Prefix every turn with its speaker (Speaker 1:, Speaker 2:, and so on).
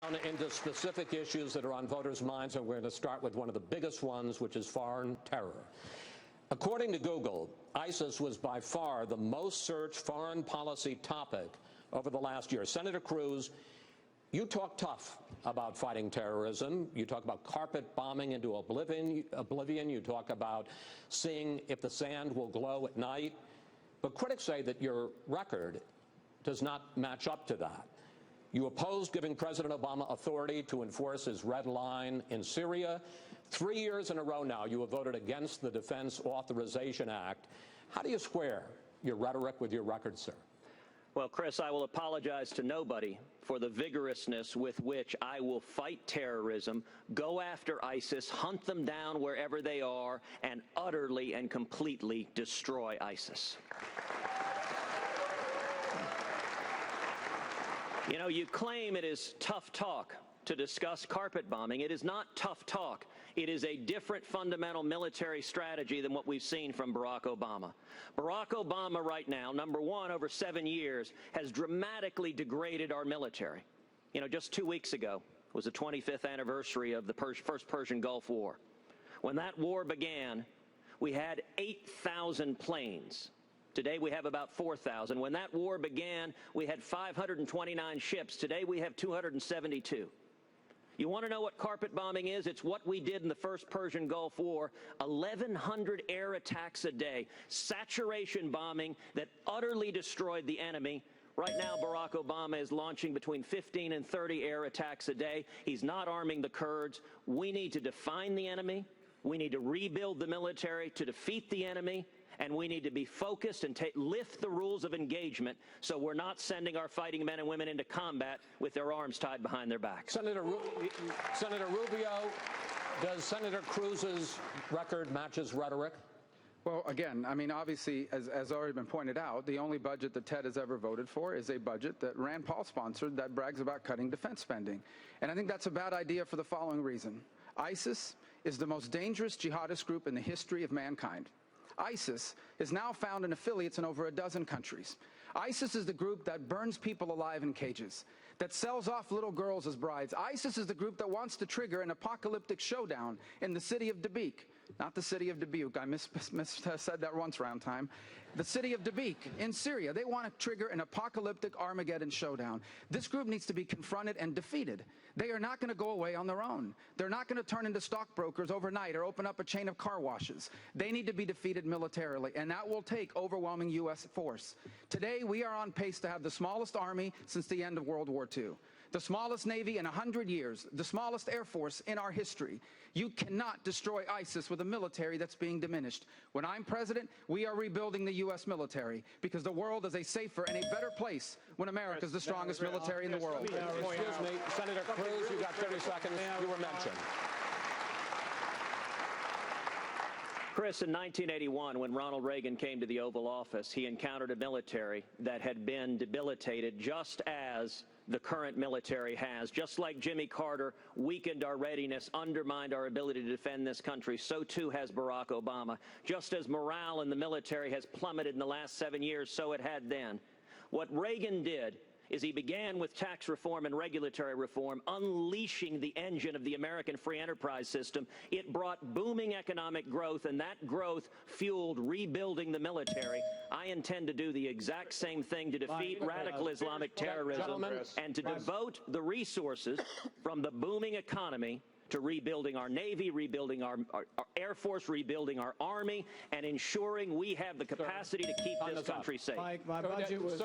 Speaker 1: Into specific issues that are on voters' minds, and we're going to start with one of the biggest ones, which is foreign terror. According to Google, ISIS was by far the most searched foreign policy topic over the last year. Senator Cruz, you talk tough about fighting terrorism. You talk about carpet bombing into oblivion. You talk about seeing if the sand will glow at night. But critics say that your record does not match up to that. You opposed giving President Obama authority to enforce his red line in Syria. 3 years in a row now, you have voted against the Defense Authorization Act. How do you square your rhetoric with your record, sir?
Speaker 2: Well, Chris, I will apologize to nobody for the vigorousness with which I will fight terrorism, go after ISIS, hunt them down wherever they are, and utterly and completely destroy ISIS. You know, you claim it is tough talk to discuss carpet bombing. It is not tough talk. It is a different fundamental military strategy than what we've seen from Barack Obama. Barack Obama right now, number one, over 7 years, has dramatically degraded our military. You know, just 2 weeks ago was the 25th anniversary of the first Persian Gulf War. When that war began, we had 8,000 planes. Today we have about 4,000. When that war began, we had 529 ships. Today we have 272. You want to know what carpet bombing is? It's what we did in the first Persian Gulf War, 1,100 air attacks a day, saturation bombing that utterly destroyed the enemy. Right now, Barack Obama is launching between 15 and 30 air attacks a day. He's not arming the Kurds. We need to define the enemy. We need to rebuild the military to defeat the enemy. And we need to be focused and lift the rules of engagement so we're not sending our fighting men and women into combat with their arms tied behind their backs.
Speaker 1: Senator Rubio, does Senator Cruz's record match his rhetoric?
Speaker 3: Well, again, I mean, obviously, as already been pointed out, the only budget that Ted has ever voted for is a budget that Rand Paul sponsored that brags about cutting defense spending. And I think that's a bad idea for the following reason. ISIS is the most dangerous jihadist group in the history of mankind. ISIS is now found in affiliates in over a dozen countries. ISIS is the group that burns people alive in cages, that sells off little girls as brides. ISIS is the group that wants to trigger an apocalyptic showdown in the city of Dabiq. Not the city of Dubuque. I said that once around time. The city of Dabiq in Syria. They want to trigger an apocalyptic Armageddon showdown. This group needs to be confronted and defeated. They are not going to go away on their own. They're not going to turn into stockbrokers overnight or open up a chain of car washes. They need to be defeated militarily, and that will take overwhelming U.S. force. Today, we are on pace to have the smallest army since the end of World War II. The smallest Navy in 100 years, the smallest Air Force in our history. You cannot destroy ISIS with a military that's being diminished. When I'm president, we are rebuilding the U.S. military because the world is a safer and a better place when America is the strongest military in the world.
Speaker 1: Excuse me, Senator Cruz, you got 30 seconds. You were mentioned.
Speaker 2: Chris, in 1981, when Ronald Reagan came to the Oval Office, he encountered a military that had been debilitated just as the current military has. Just like Jimmy Carter weakened our readiness, undermined our ability to defend this country, so too has Barack Obama. Just as morale in the military has plummeted in the last 7 years, so it had then. What Reagan did is he began with tax reform and regulatory reform, unleashing the engine of the American free enterprise system. It brought booming economic growth, and that growth fueled rebuilding the military. I intend to do the exact same thing to defeat radical Islamic terrorism and to devote the resources from the booming economy to rebuilding our Navy, rebuilding our Air Force, rebuilding our Army, and ensuring we have the capacity to keep this country safe.
Speaker 4: Mike, my budget was